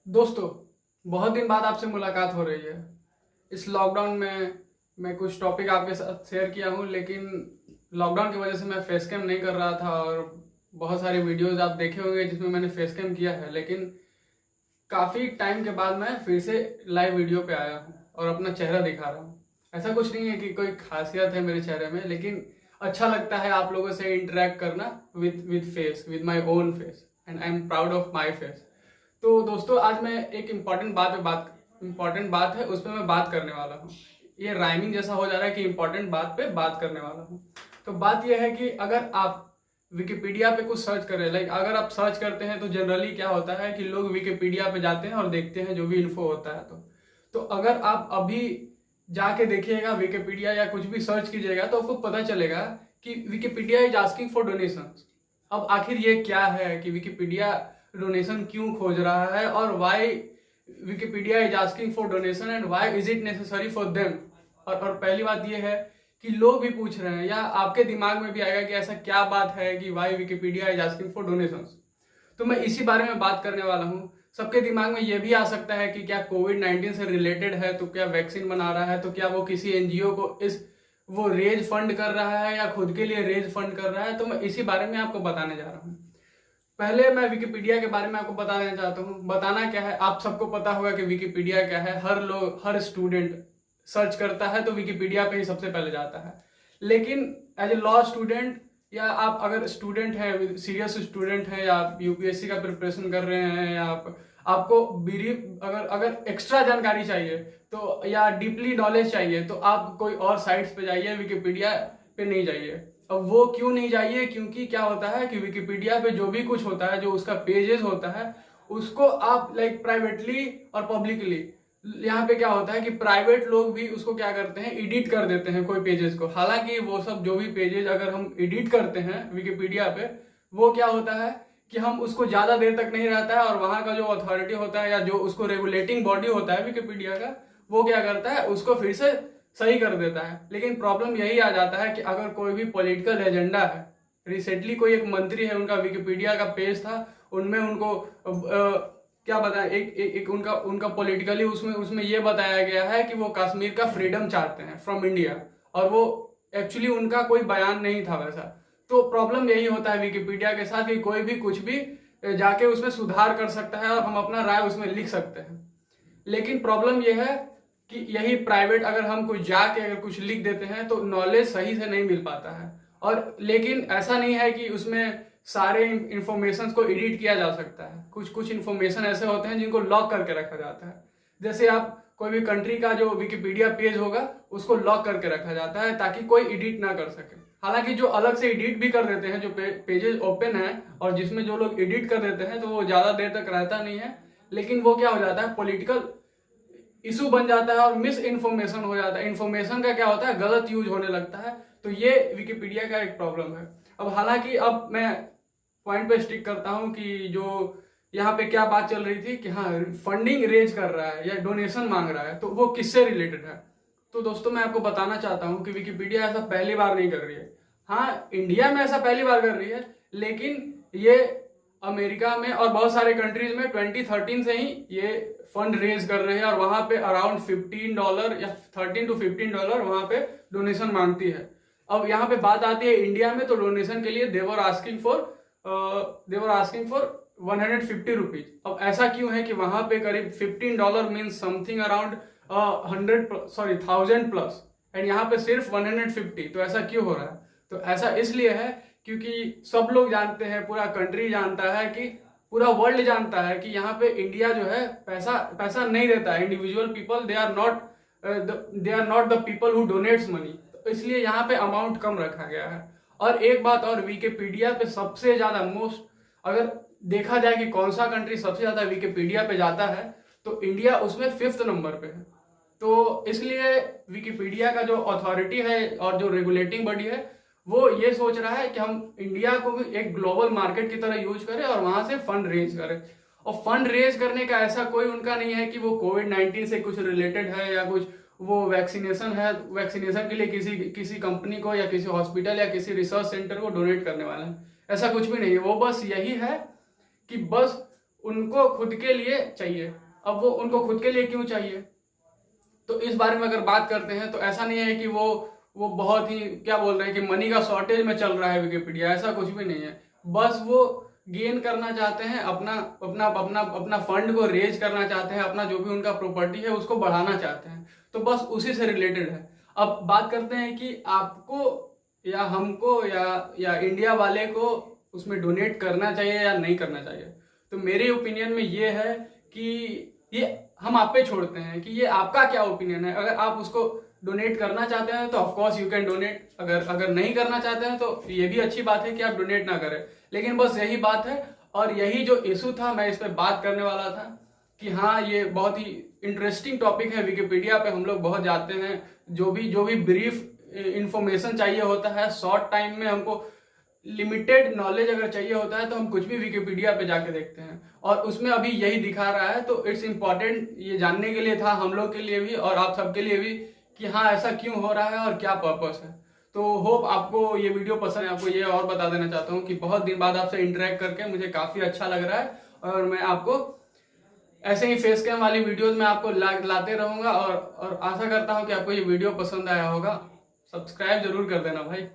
दोस्तों, बहुत दिन बाद आपसे मुलाकात हो रही है। इस लॉकडाउन में मैं कुछ टॉपिक आपके साथ शेयर किया हूँ, लेकिन लॉकडाउन की वजह से मैं फेस कैम नहीं कर रहा था और बहुत सारी वीडियोस आप देखे होंगे जिसमें मैंने फेस कैम किया है। लेकिन काफ़ी टाइम के बाद मैं फिर से लाइव वीडियो पे आया हूँ और अपना चेहरा दिखा रहा हूँ। ऐसा कुछ नहीं है कि कोई खासियत है मेरे चेहरे में, लेकिन अच्छा लगता है आप लोगों से इंटरेक्ट करना with face, with my own face, and I am proud of my face. तो दोस्तों, आज मैं एक इम्पॉर्टेंट बात है उस पर मैं बात करने वाला हूँ। ये राइमिंग जैसा हो जा रहा है कि इम्पॉर्टेंट बात पे बात करने वाला हूँ। तो बात यह है कि अगर आप विकिपीडिया पे कुछ सर्च करें, लाइक अगर आप सर्च करते हैं तो जनरली क्या होता है कि लोग विकिपीडिया पे जाते हैं और देखते हैं जो भी इन्फो होता है। तो अगर आप अभी जाके देखिएगा विकिपीडिया या कुछ भी सर्च कीजिएगा तो आपको पता चलेगा कि Wikipedia is asking for donation. अब आखिर ये क्या है कि विकिपीडिया डोनेशन क्यों खोज रहा है, और why Wikipedia is asking for donation and why is it necessary for them. और पहली बात ये है कि लोग भी पूछ रहे हैं, या आपके दिमाग में भी आएगा कि ऐसा क्या बात है कि why Wikipedia is asking for donation. तो मैं इसी बारे में बात करने वाला हूँ। सबके दिमाग में यह भी आ सकता है कि क्या कोविड-19 से रिलेटेड है, तो क्या वैक्सीन बना रहा है, तो क्या वो किसी एनजीओ को वो रेज फंड कर रहा है या खुद के लिए रेज फंड कर रहा है। तो मैं इसी बारे में आपको बताने जा रहा हूँ। पहले मैं विकिपीडिया के बारे में आपको बताना चाहता हूँ। बताना क्या है, आप सबको पता होगा कि विकिपीडिया क्या है। हर स्टूडेंट सर्च करता है तो विकिपीडिया पे ही सबसे पहले जाता है। लेकिन एज ए लॉ स्टूडेंट, या आप अगर स्टूडेंट है, सीरियस स्टूडेंट है, या आप यूपीएससी का प्रिपरेशन कर रहे हैं, या आपको ब्रीफ अगर एक्स्ट्रा जानकारी चाहिए तो, या डीपली नॉलेज चाहिए, तो आप कोई और साइट्स पे जाइए, विकिपीडिया पे नहीं जाइए। अब वो क्यों नहीं जाइए? क्योंकि क्या होता है कि विकिपीडिया पे जो भी कुछ होता है, जो उसका पेजेस होता है, उसको आप लाइक प्राइवेटली और पब्लिकली, यहाँ पे क्या होता है कि प्राइवेट लोग भी उसको क्या करते हैं, एडिट कर देते हैं कोई पेजेस को। हालांकि वो सब जो भी पेजेस अगर हम एडिट करते हैं विकिपीडिया पे, वो क्या होता है कि हम उसको ज्यादा देर तक नहीं रहता है, और वहां का जो अथॉरिटी होता है या जो उसको रेगुलेटिंग बॉडी होता है विकिपीडिया का, वो क्या करता है, उसको फिर से सही कर देता है। लेकिन प्रॉब्लम यही आ जाता है कि अगर कोई भी पॉलिटिकल एजेंडा है, रिसेंटली कोई एक मंत्री है, उनका विकिपीडिया का पेज था, उनमें उनको क्या बताया, एक उनका पॉलिटिकली उसमें ये बताया गया है कि वो कश्मीर का फ्रीडम चाहते हैं फ्रॉम इंडिया, और वो एक्चुअली उनका कोई बयान नहीं था वैसा। तो प्रॉब्लम यही होता है विकिपीडिया के साथ कि कोई भी कुछ भी जाके उसमें सुधार कर सकता है और हम अपना राय उसमें लिख सकते हैं। लेकिन प्रॉब्लम यह है कि यही प्राइवेट, अगर हम कुछ जाके अगर कुछ लिख देते हैं तो नॉलेज सही से नहीं मिल पाता है। और लेकिन ऐसा नहीं है कि उसमें सारे इंफॉर्मेशन को एडिट किया जा सकता है। कुछ कुछ इंफॉर्मेशन ऐसे होते हैं जिनको लॉक करके रखा जाता है। जैसे आप कोई भी कंट्री का जो विकिपीडिया पेज होगा उसको लॉक करके रखा जाता है ताकि कोई एडिट ना कर सके। हालांकि जो अलग से एडिट भी कर देते हैं, जो पेजेस ओपन है और जिसमें जो लोग एडिट कर देते हैं, तो वो ज्यादा देर तक रहता नहीं है। लेकिन वो क्या हो जाता है, पॉलिटिकल इशू बन जाता है और मिस इन्फॉर्मेशन हो जाता है। इन्फॉर्मेशन का क्या होता है, गलत यूज होने लगता है। तो ये विकिपीडिया का एक प्रॉब्लम है। अब हालांकि अब मैं पॉइंट पे स्टिक करता हूं कि जो यहाँ पे क्या बात चल रही थी कि हाँ, फंडिंग रेज कर रहा है या डोनेशन मांग रहा है, तो वो किससे रिलेटेड है। तो दोस्तों, मैं आपको बताना चाहता हूँ कि विकिपीडिया ऐसा पहली बार नहीं कर रही है। हाँ, इंडिया में ऐसा पहली बार कर रही है, लेकिन ये अमेरिका में और बहुत सारे कंट्रीज में 2013 से ही ये फंड रेज कर रहे हैं, और वहां पे अराउंड $15 या $13 to $15 वहां पे डोनेशन मांगती है। अब यहाँ पे बात आती है इंडिया में, तो डोनेशन के लिए देवर आस्किंग फॉर 150 रुपीज। अब ऐसा क्यों है कि वहां पे करीब $15 मीन्स समथिंग अराउंड 1000+, एंड यहाँ पे सिर्फ 150। तो ऐसा क्यों हो रहा है? तो ऐसा इसलिए है क्योंकि सब लोग जानते हैं, पूरा कंट्री जानता है, कि पूरा वर्ल्ड जानता है कि यहाँ पे इंडिया जो है पैसा नहीं देता है। Individual people they are not the people who donates money. तो इसलिए यहाँ पे अमाउंट कम रखा गया है। और एक बात और, विकिपीडिया पे सबसे ज्यादा अगर देखा जाए कि कौन सा कंट्री सबसे ज्यादा विकिपीडिया पे जाता है, तो इंडिया उसमें 5th नंबर पे है। तो इसलिए विकिपीडिया का जो अथॉरिटी है और जो रेगुलेटिंग बॉडी है, वो ये सोच रहा है कि हम इंडिया को भी एक ग्लोबल मार्केट की तरह यूज करें और वहां से फंड रेज करें। और फंड रेज करने का ऐसा कोई उनका नहीं है कि वो कोविड-19 से कुछ रिलेटेड है या कुछ वो वैक्सीनेशन है, वैक्सीनेशन के लिए किसी कंपनी को या किसी हॉस्पिटल या किसी रिसर्च सेंटर को डोनेट करने वाला है। ऐसा कुछ भी नहीं है। वो बस यही है कि बस उनको खुद के लिए चाहिए। अब वो उनको खुद के लिए क्यों चाहिए, तो इस बारे में अगर बात करते हैं तो ऐसा नहीं है कि वो बहुत ही क्या बोल रहे हैं कि मनी का शॉर्टेज में चल रहा है विकिपीडिया, ऐसा कुछ भी नहीं है। बस वो गेन करना चाहते हैं, अपना अपना अपना अपना फंड को रेज करना चाहते हैं, अपना जो भी उनका प्रॉपर्टी है उसको बढ़ाना चाहते हैं, तो बस उसी से रिलेटेड है। अब बात करते हैं कि आपको या हमको या इंडिया वाले को उसमें डोनेट करना चाहिए या नहीं करना चाहिए। तो मेरे ओपिनियन में ये है कि ये हम आप पे छोड़ते हैं कि ये आपका क्या ओपिनियन है। अगर आप उसको डोनेट करना चाहते हैं तो of course you can donate, अगर नहीं करना चाहते हैं तो ये भी अच्छी बात है कि आप डोनेट ना करें। लेकिन बस यही बात है, और यही जो इशू था मैं इस पे बात करने वाला था कि हाँ ये बहुत ही इंटरेस्टिंग टॉपिक है। विकिपीडिया पे हम लोग बहुत जाते हैं, जो भी ब्रीफ इंफॉर्मेशन चाहिए होता है, शॉर्ट टाइम में हमको लिमिटेड नॉलेज अगर चाहिए होता है तो हम कुछ भी विकिपीडिया पे जाके देखते हैं, और उसमें अभी यही दिखा रहा है। तो इट्स इम्पॉर्टेंट ये जानने के लिए था हम लोग के लिए भी और आप सबके लिए भी कि हाँ ऐसा क्यों हो रहा है और क्या पर्पस है। तो होप आपको ये वीडियो पसंद है। आपको ये और बता देना चाहता हूँ कि बहुत दिन बाद आपसे इंटरेक्ट करके मुझे काफ़ी अच्छा लग रहा है, और मैं आपको ऐसे ही फेस कैम वाली वीडियोस में आपको लाते रहूँगा, और आशा करता हूँ कि आपको ये वीडियो पसंद आया होगा। सब्सक्राइब जरूर कर देना भाई।